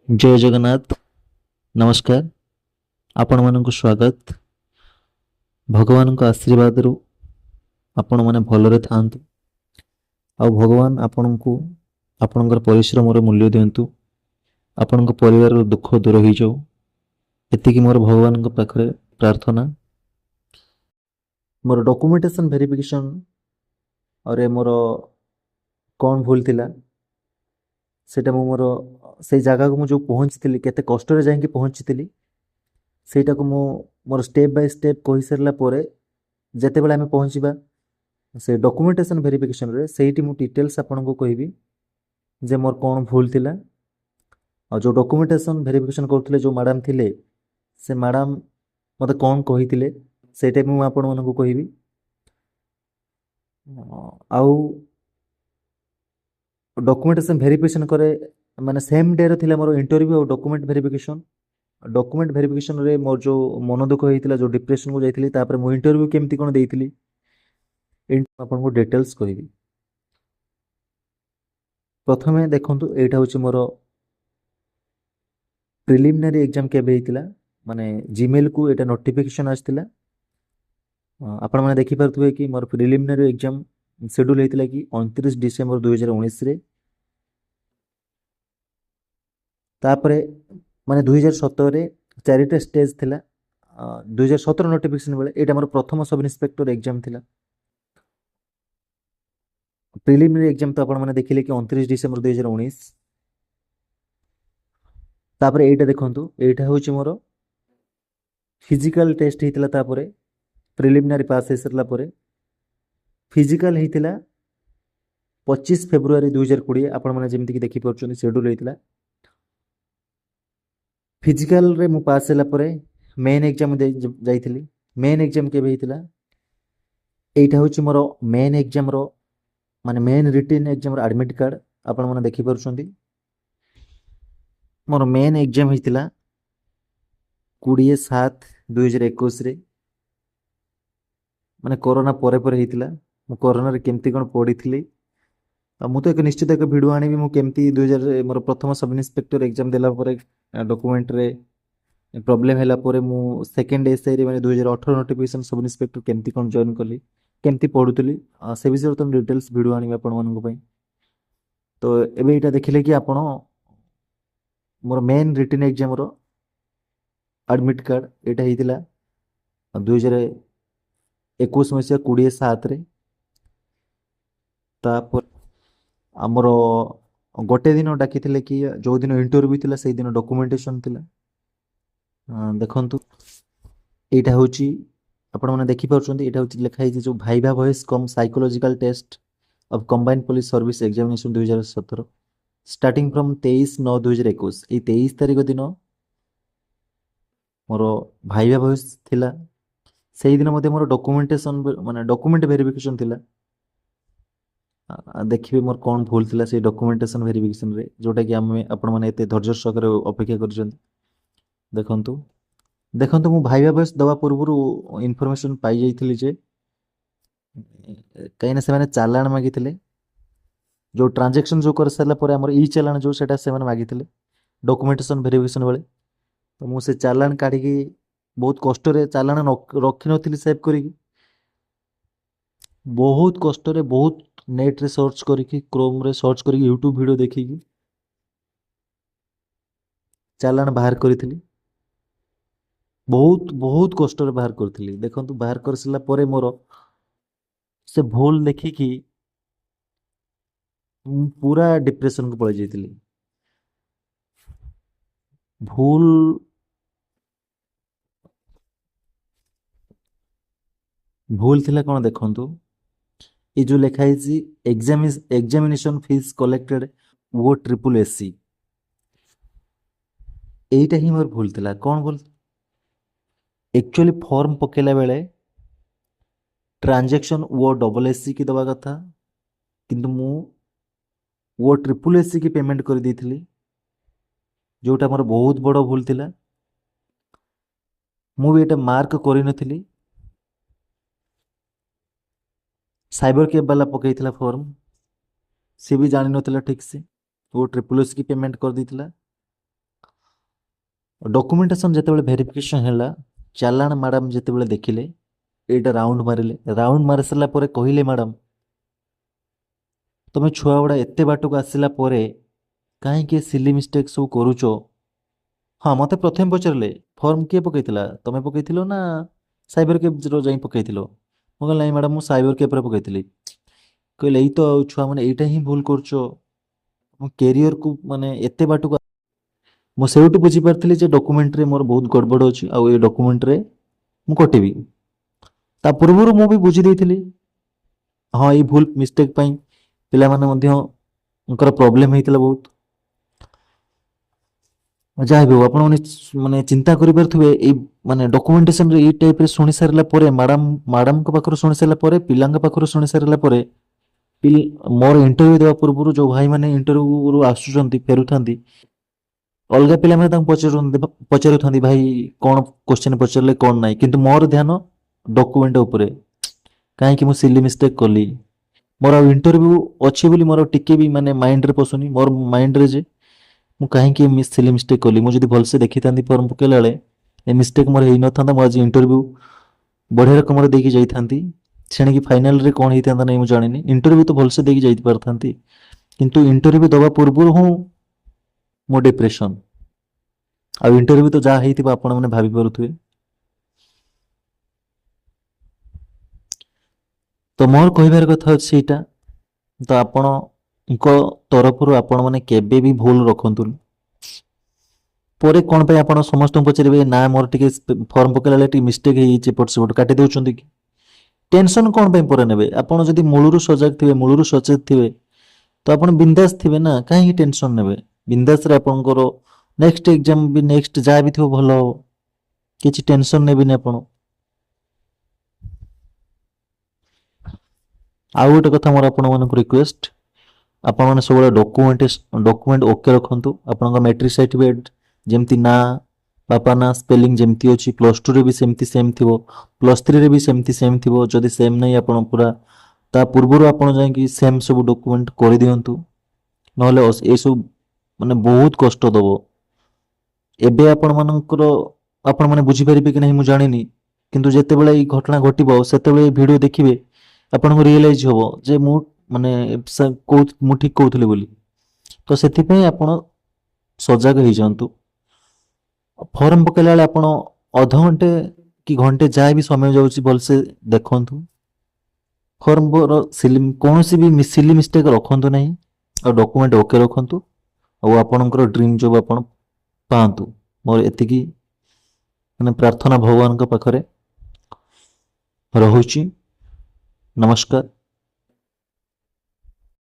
जय जगन्नाथ। नमस्कार। आपण मानक स्वागत। भगवान का आशीर्वाद रु आपण माने भलरे थांतु आ भगवान आपण को आपणकर परिश्रम रे मूल्य दियंतु। आपण परिवार दुख दूर हो जाऊ एतिकी मोर भगवान पाखरे प्रार्थना। मोर डॉक्यूमेंटेशन वेरिफिकेशन और मोर कौन भूल थिला सेटा मु मोर से जगह को मु जो पहुंची केते कष्ट रे जाके पहुंची ସେଇଟାକୁ ମୁଁ ମୋର ଷ୍ଟେପ୍ ବାଇ ଷ୍ଟେପ୍ କହିସାରିଲା ପରେ ଯେତେବେଳେ ଆମେ ପହଞ୍ଚିବା ସେ ଡକୁମେଣ୍ଟେସନ୍ ଭେରିଫିକେସନ୍ରେ ସେଇଠି ମୁଁ ଡିଟେଲ୍ସ ଆପଣଙ୍କୁ କହିବି ଯେ ମୋର କ'ଣ ଭୁଲ ଥିଲା ଆଉ ଯେଉଁ ଡକୁମେଣ୍ଟେସନ୍ ଭେରିଫିକେସନ୍ କରୁଥିଲେ ଯେଉଁ ମ୍ୟାଡ଼ାମ୍ ଥିଲେ ସେ ମ୍ୟାଡ଼ାମ୍ ମୋତେ କ'ଣ କହିଥିଲେ ସେଇଟା ମୁଁ ଆପଣମାନଙ୍କୁ କହିବି। ଆଉ ଡକୁମେଣ୍ଟେସନ୍ ଭେରିଫିକେସନ୍ କରେ ମାନେ ସେମ୍ ଡେରେ ଥିଲା ମୋର ଇଣ୍ଟରଭ୍ୟୁ ଆଉ डॉक्यूमेंट वेरिफिकेशन रे मोर जो मन दुख होता जो डिप्रेशन को जाइए तापर मो इंटरव्यू केमती कौन देती आपको डिटेल्स कहि। प्रथम देखु यहाँ हूँ मोर प्रिलिमिनारी एग्जाम केबे होता माने जीमेल को एटा नोटिफिकेशन आसला आपण मैंने देखिपे कि मोर प्रिलिमिनारी एग्जाम शेड्यूल होता कि 29 डिसेम्बर 2019 रे तापरे माने 2017 चारिटा स्टेज थिला 2017 नोटिफिकेशन बेले एटा मोर प्रथम सब इन्स्पेक्टर एग्जाम थिला। प्रिलिमिनारी एग्जाम तो आपण माने देखिले कि 29 डिसेम्बर 2019 तापरे एटा देखंतु एटा होची मोर फिजिकल टेस्ट हितला तापरे प्रिलिमिनारी पास हे सरला परे फिजिकल हितला 25 फेब्रुआरी 2020 आपण माने जेमति कि देखि परछन शेड्यूल हितला। फिजिकल रे मु पास होला परे मेन एग्जाम जाइथिली। मेन एग्जाम केबे हितला एटा होची मोर मेन एग्जाम रो माने मेन रिटन एग्जाम रो एडमिट कार्ड आपण माने देखि परछंती। मोर मेन एग्जाम हितला 20/7/2021 रे माने कोरोना परे परे हितला। मु कोरोना रे केमती कोन पढिथिली मु तो एक निश्चित एक वीडियो आनी मु केमती 2000 मोर प्रथम सब इन्स्पेक्टर एग्जाम देला परे डॉक्यूमेंट रे प्रॉब्लम हैला परे मु सेकंड एसआई रे माने 2018 नोटिफिकेशन सब इन्स्पेक्टर केमती कोन जॉइन कली केमती पढुतली से विषय तो डिटेल्स वीडियो आनी आपण मानक पई। तो एबे एटा देखिले कि आपण मोर मेन रिटन एग्जाम रो एडमिट कार्ड एटा हितला 2021 मसिया 20/7 रे तापर आमर गोटे दिन डाकी कि जो दिन इंटरव्यू थिला से दिन डॉक्यूमेंटेशन थिला देखंतु एटा होची आपण माने देखि परछंती एटा होची लिखा है जो viva voice cum psychological test of combined police service examination 2017 starting from 23/9/2021 ए 23 तारिख दिन मोर भाइबा वॉइस थिला से दिन मते मोर डॉक्यूमेंटेशन माने डॉक्यूमेंट वेरिफिकेशन थिला देखिए मोर कौन भूल थिला से डॉक्यूमेंटेशन वेरिफिकेशन रे जोटा कि आम आपण माने एते धैर्य सहकारे अपेक्षा कर देखंतु देखंतु मु भाइबा बस दवा पूर्व इनफॉरमेशन पाई जाइथिली जे कहीं ना से माने चालान मागिथिले जो ट्रांजैक्शन जो कर सारला परे हमर ई चालान जो सेटा से माने मागिथिले डॉक्यूमेंटेशन वेरिफिकेशन बेले तो मु से चालान काढी की बहुत कष्ट रे चालान रखि नथिली सेव करी बहुत कष्ट रे बहुत नेट रे सर्च करिकी क्रोम रे सर्च करिकी यूट्यूब वीडियो देखिकी चालान बाहर करिथिली बहुत बहुत कष्ट रे बाहर करथिली। देखंतु बाहर कर सिला परे मोर से भूल देखिकी पूरा डिप्रेशन को पळै जाइथिली। भूल भूल थिला कोन देखंतु ये जो लिखा है एग्जामिनेशन फीस कलेक्टेड वो ट्रिपल एससी एटा ही मोर भूल थिला। कौन भूल एक्चुअली फॉर्म पकेला बेले ट्रांजैक्शन वो डबल एससी की दवा कथा किंतु मु वो ट्रिपल एससी की पेमेंट कर देथिली जोटा मोर बहुत बड़ भूल थिला। मु भी एटा मार्क करि नथिली साइबर कैब वाला पकईला फॉर्म सी भी जानी नथिला ठीक से वो ट्रिपल एस की पेमेंट कर देथिला ଡକୁମେଣ୍ଟେସନ୍ ଯେତେବେଳେ ଭେରିଫିକେସନ୍ ହେଲା, ଚାଲାଣ ମ୍ୟାଡ଼ାମ୍ ଯେତେବେଳେ ଦେଖିଲେ, ଏଇଟା ରାଉଣ୍ଡ ମାରିଲେ, ରାଉଣ୍ଡ ମାରି ସାରିଲା ପରେ କହିଲେ, ମ୍ୟାଡ଼ାମ୍ ତମେ ଛୁଆଗୁଡ଼ା ଏତେ ବାଟକୁ ଆସିଲା ପରେ କାହିଁକି ସିଲି ମିଷ୍ଟେକ୍ ସବୁ କରୁଛ? ହଁ, ମୋତେ ପ୍ରଥମେ ପଚାରିଲେ ଫର୍ମ କିଏ ପକେଇଥିଲା, ତମେ ପକେଇଥିଲ ନା ସାଇବର କ୍ୟାଫ୍ର ଯାଇ ପକେଇଥିଲ? ମୁଁ କହିଲି ନାଇଁ ମ୍ୟାଡ଼ାମ୍, ମୁଁ ସାଇବର କ୍ୟାଫ୍ରେ ପକେଇଥିଲି। କହିଲେ ଏଇ ତ ଆଉ ଛୁଆମାନେ ଏଇଟା ହିଁ ଭୁଲ କରୁଛ, ମୋ କ୍ୟାରିୟରକୁ ମାନେ ଏତେ ବାଟକୁ। ମୁଁ ସେଇଠୁ ବୁଝିପାରିଥିଲି ଯେ ଡକୁମେଣ୍ଟରେ ମୋର ବହୁତ ଗଡ଼ବଡ଼ ଅଛି, ଆଉ ଏ ଡକୁମେଣ୍ଟରେ ମୁଁ କଟିବି। ତା ପୂର୍ବରୁ ମୁଁ ବି ବୁଝି ଦେଇଥିଲି, ହଁ ଏଇ ଭୁଲ ମିଷ୍ଟେକ୍ ପାଇଁ ପିଲାମାନେ ମଧ୍ୟଙ୍କର ପ୍ରୋବ୍ଲେମ୍ ହେଇଥିଲା ବହୁତ। ଯାହା ବି ହଉ, ଆପଣମାନେ ମାନେ ଚିନ୍ତା କରିପାରୁଥିବେ, ଏଇ ମାନେ ଡକୁମେଣ୍ଟେସନରେ ଏଇ ଟାଇପ୍ରେ ଶୁଣି ସାରିଲା ପରେ, ମ୍ୟାଡ଼ାମଙ୍କ ପାଖରୁ ଶୁଣି ସାରିଲା ପରେ, ପିଲାଙ୍କ ପାଖରୁ ଶୁଣି ସାରିଲା ପରେ, ମୋର ଇଣ୍ଟରଭ୍ୟୁ ଦେବା ପୂର୍ବରୁ ଯେଉଁ ଭାଇମାନେ ଇଣ୍ଟରଭ୍ୟୁରୁ ଆସୁଛନ୍ତି ଫେରୁଥାନ୍ତି, ଅଲଗା ପିଲାମାନେ ତାଙ୍କୁ ପଚାରୁଥାନ୍ତି ଭାଇ କ'ଣ କୋଶ୍ଚିନ୍ ପଚାରିଲେ କ'ଣ ନାହିଁ, କିନ୍ତୁ ମୋର ଧ୍ୟାନ ଡକୁମେଣ୍ଟ ଉପରେ। କାହିଁକି ମୁଁ ସିଲି ମିଷ୍ଟେକ୍ କଲି? ମୋର ଆଉ ଇଣ୍ଟରଭ୍ୟୁ ଅଛି ବୋଲି ମୋର ଟିକେ ବି ମାନେ ମାଇଣ୍ଡରେ ପଶୁନି, ମୋର ମାଇଣ୍ଡରେ ଯେ ମୁଁ କାହିଁକି ସିଲି ମିଷ୍ଟେକ୍ କଲି। ମୁଁ ଯଦି ଭଲସେ ଦେଖିଥାନ୍ତି ଫର୍ମ ପକେଇଲା ବେଳେ, ଏ ମିଷ୍ଟେକ୍ ମୋର ହେଇନଥାନ୍ତା, ମୁଁ ଆଜି ଇଣ୍ଟରଭ୍ୟୁ ବଢ଼ିଆ ରକମରେ ଦେଇକି ଯାଇଥାନ୍ତି। ସେଣିକି ଫାଇନାଲରେ କ'ଣ ହେଇଥାନ୍ତା ନାହିଁ ମୁଁ ଜାଣିନି, ଇଣ୍ଟରଭ୍ୟୁ ତ ଭଲସେ ଦେଇକି ଯାଇ ପାରିଥାନ୍ତି, କିନ୍ତୁ ଇଣ୍ଟରଭ୍ୟୁ ଦେବା ପୂର୍ବରୁ ହିଁ ମୋ ଡିପ୍ରେସନ୍। ଆଉ ଇଣ୍ଟରଭ୍ୟୁ ତ ଯାହା ହେଇଥିବ ଆପଣମାନେ ଭାବି ପାରୁଥିବେ। ତ ମୋର କହିବାର କଥା ଅଛି ଏଇଟା, ତ ଆପଣଙ୍କ ତରଫରୁ ଆପଣମାନେ କେବେ ବି ଭୁଲ ରଖନ୍ତୁନି। ପରେ କ'ଣ ପାଇଁ ଆପଣ ସମସ୍ତଙ୍କୁ ପଚାରିବେ, ନା ମୋର ଟିକେ ଫର୍ମ ପକେଇଲା ବେଳେ ଟିକେ ମିଷ୍ଟେକ୍ ହେଇଯାଇଛି, ଏପଟ ସେପଟ କାଟି ଦେଉଛନ୍ତି କି? ଟେନସନ୍ କ'ଣ ପାଇଁ ପରେ ନେବେ? ଆପଣ ଯଦି ମୂଳରୁ ସଜାଗ ଥିବେ, ମୂଳରୁ ସଚେତ ଥିବେ, ତ ଆପଣ ବିନ୍ଦାସ ଥିବେ ନା, କାହିଁକି ଟେନସନ୍ ନେବେ? ବିନ୍ଦାସରେ ଆପଣଙ୍କର ନେକ୍ସଟ ଏକ୍ଜାମ ବି ନେକ୍ସଟ ଯାହା ବି ଥିବ ଭଲ ହବ, କିଛି ଟେନସନ୍ ନେବେନି ଆପଣ। ଆଉ ଗୋଟେ କଥା ମୋର ଆପଣମାନଙ୍କୁ ରିକ୍ୱେଷ୍ଟ, ଆପଣମାନେ ସବୁବେଳେ ଡକୁମେଣ୍ଟ ଓକେ ରଖନ୍ତୁ। ଆପଣଙ୍କ ମ୍ୟାଟ୍ରିକ୍ ସାର୍ଟିଫିକେଟ୍ ଯେମିତି ନା, ବାପା ନା ସ୍ପେଲିଂ ଯେମିତି ଅଛି, +2ରେ ବି ସେମିତି ସେମ୍ ଥିବ, +3ରେ ବି ସେମିତି ସେମ୍ ଥିବ। ଯଦି ସେମ୍ ନାହିଁ, ଆପଣ ପୁରା ତା ପୂର୍ବରୁ ଆପଣ ଯାଇକି ସେମ୍ ସବୁ ଡକୁମେଣ୍ଟ କରିଦିଅନ୍ତୁ, ନହେଲେ ଏସବୁ ମାନେ ବହୁତ କଷ୍ଟ ଦେବ। ଏବେ ଆପଣମାନେ ବୁଝିପାରିବେ କି ନାହିଁ ମୁଁ ଜାଣିନି, କିନ୍ତୁ ଯେତେବେଳେ ଏଇ ଘଟଣା ଘଟିବ, ସେତେବେଳେ ଏଇ ଭିଡ଼ିଓ ଦେଖିବେ, ଆପଣଙ୍କୁ ରିଏଲାଇଜ୍ ହବ ଯେ ମାନେ ମୁଁ ଠିକ୍ କହୁଥିଲି ବୋଲି। ତ ସେଥିପାଇଁ ଆପଣ ସଜାଗ ହେଇଯାଆନ୍ତୁ। ଫର୍ମ ପକେଇଲା ବେଳେ ଆପଣ ଅଧଘଣ୍ଟେ କି ଘଣ୍ଟେ ଯାହା ବି ସମୟ ଯାଉଛି ଭଲସେ ଦେଖନ୍ତୁ। ଫର୍ମର କୌଣସି ବି ସିଲି ମିଷ୍ଟେକ୍ ରଖନ୍ତୁ ନାହିଁ, ଆଉ ଡକୁମେଣ୍ଟ ଓକେ ରଖନ୍ତୁ, ଆଉ ଆପଣଙ୍କର ଡ୍ରିମ୍ ଜବ୍ ଆପଣ ପାଆନ୍ତୁ। ମୋର ଏତିକି ମାନେ ପ୍ରାର୍ଥନା ଭଗବାନଙ୍କ ପାଖରେ ରହୁଛି। ନମସ୍କାର।